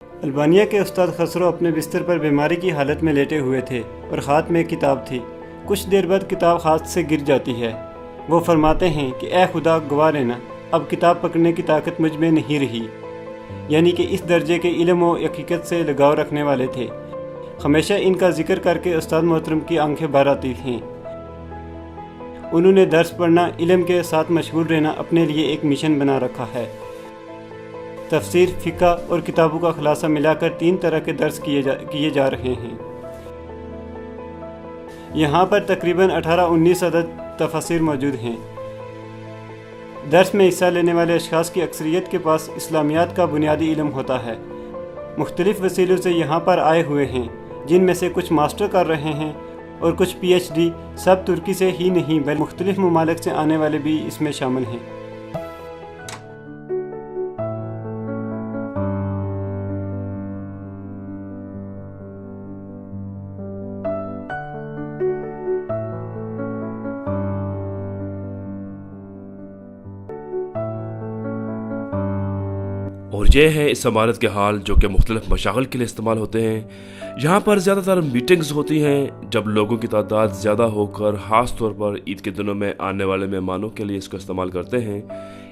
Albania के उस्ताद खसरो अपने बिस्तर पर बीमारी की हालत में लेटे हुए थे और हाथ में किताब थी। कुछ देर बाद किताब हाथ से गिर जाती है। वो फरमाते हैं कि ए खुदा गवाह रहना, अब किताब पकड़ने की ताकत मुझ में नहीं रही। यानी कि इस दर्जे के इल्म व हकीकत से लगाव रखने वाले थे। हमेशा इनका जिक्र करके उस्ताद मोहतरम की आंखें भर आती थीं। उन्होंने दर्स पढ़ना, इल्म के साथ मशगूल रहना अपने लिए एक मिशन बना रखा है। तफसीर, फ़िक़्ह और किताबों का खुलासा मिलाकर 3 तरह के दर्स किए जा रहे हैं। यहाँ पर तकरीबन 18-19 अदद तफसीर मौजूद हैं। दर्स में हिस्सा लेने वाले अशख़ास की अक्सरियत के पास इस्लामियात का बुनियादी इल्म होता है। मुख्तलिफ़ वसीलों से यहाँ पर आए हुए हैं, जिनमें से कुछ मास्टर कर रहे हैं और कुछ PhD। सब तुर्की से ही नहीं बल्कि मुख्तलिफ़ ममालिक से आने वाले भी इसमें शामिल हैं। और ये है इस इमारत के हाल, जो कि मुख्तलिफ मशागल के लिए इस्तेमाल होते हैं। यहाँ पर ज़्यादातर मीटिंग्स होती हैं जब लोगों की तादाद ज़्यादा होकर ख़ास तौर पर ईद के दिनों में आने वाले मेहमानों के लिए इसको इस्तेमाल करते हैं।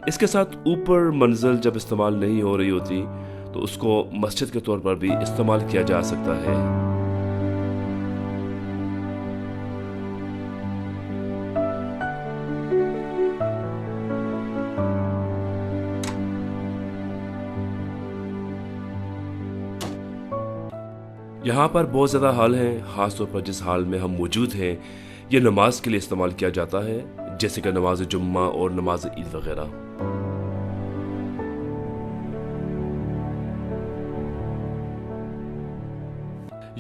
इसके साथ ऊपर मंजिल जब इस्तेमाल नहीं हो रही होती तो उसको मस्जिद के तौर पर भी इस्तेमाल किया जा सकता है। यहाँ पर बहुत ज़्यादा हाल हैं। ख़ास तौर पर जिस हाल में हम मौजूद हैं ये नमाज के लिए इस्तेमाल किया जाता है, जैसे कि नमाज जुम्मा और नमाज ईद वगैरह।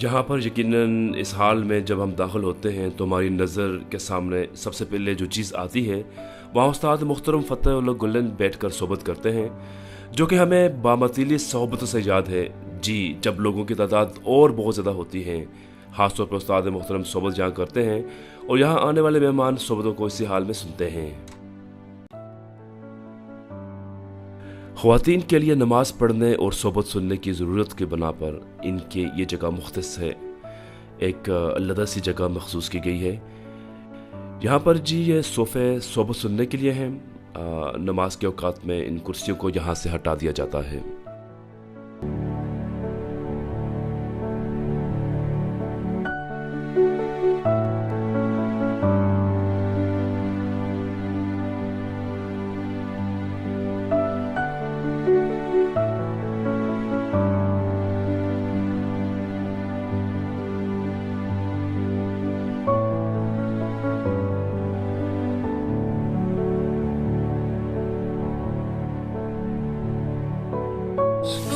यहाँ पर यकीनन इस हाल में जब हम दाखिल होते हैं तो हमारी नज़र के सामने सबसे पहले जो चीज़ आती है वहाँ उस्ताद मुख्तरम फ़तेहुल्लाह गुल्लन बैठ कर सोबत करते हैं, जो कि हमें बामतीली सोहबतों से याद है। जी, जब लोगों की तादाद और बहुत ज़्यादा होती है, ख़ास तौर पर उस्ताद मुहतरम सोबत जहाँ करते हैं और यहाँ आने वाले मेहमान सोबतों को इसी हाल में सुनते हैं। ख़वातीन के लिए नमाज पढ़ने और सोबत सुनने की ज़रूरत के बना पर इनके ये जगह मुख्तस है, एक अलग सी जगह मखसूस की गई है। यहाँ पर जी ये सोफ़े सोबत सुनने के लिए हैं। नमाज के औकात में इन कुर्सियों को यहाँ से हटा दिया जाता है।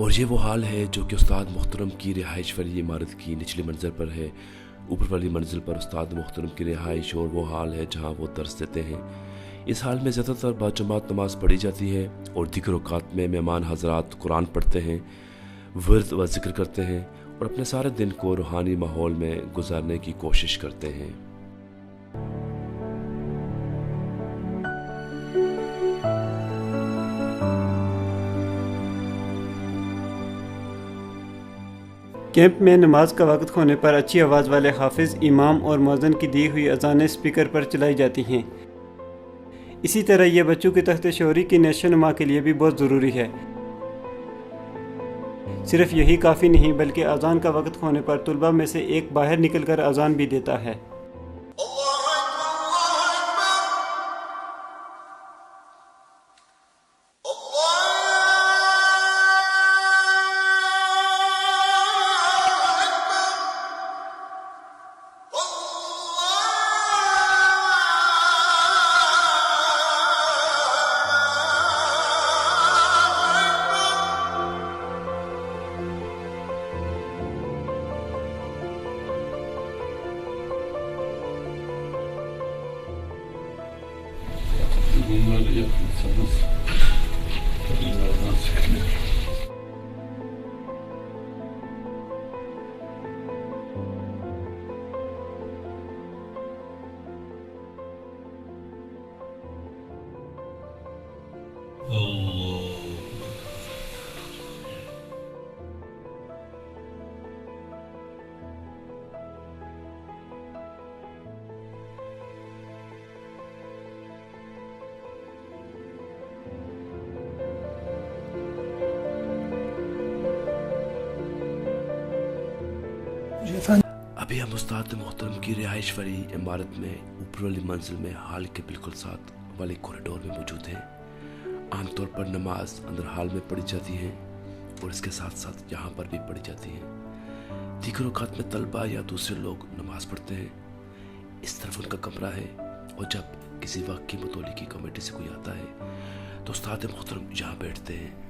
और ये वो हाल है जो कि उस्ताद मुहतरम की रिहाइश वाली इमारत की निचली मंजिल पर है। ऊपर वाली मंजिल पर उस्ताद मुहतरम की रिहाइश और वो हाल है जहाँ वो दर्स देते हैं। इस हाल में ज़्यादातर बाजमात नमाज पढ़ी जाती है और दिक्र औकात में मेहमान हजरात कुरान पढ़ते हैं, वर्द व जिक्र करते हैं और अपने सारे दिन को रूहानी माहौल में गुजारने की कोशिश करते हैं। कैंप में नमाज का वक्त होने पर अच्छी आवाज़ वाले हाफिज़, इमाम और मौज़न की दी हुई अज़ानें स्पीकर पर चलाई जाती हैं। इसी तरह यह बच्चों की तख्त शौरी की नशोनुमा के लिए भी बहुत ज़रूरी है। सिर्फ यही काफ़ी नहीं बल्कि अज़ान का वक्त होने पर तुलबा में से एक बाहर निकलकर अज़ान भी देता है। yapsanız bunlardan sıkılır. Allah. अभी हम उस्ताद मोहतरम की रिहाइश वाली इमारत में ऊपर वाली मंजिल में हॉल के बिल्कुल साथ वाले कॉरिडोर में मौजूद हैं। आमतौर पर नमाज अंदर हॉल में पढ़ी जाती है और इसके साथ साथ यहाँ पर भी पढ़ी जाती है। दीगर औकात में तलबा या दूसरे लोग नमाज पढ़ते हैं। इस तरफ उनका कमरा है और जब किसी वक्त की मतौली की कमेटी से कोई आता है तो उस्ताद मोहतरम यहाँ बैठते हैं।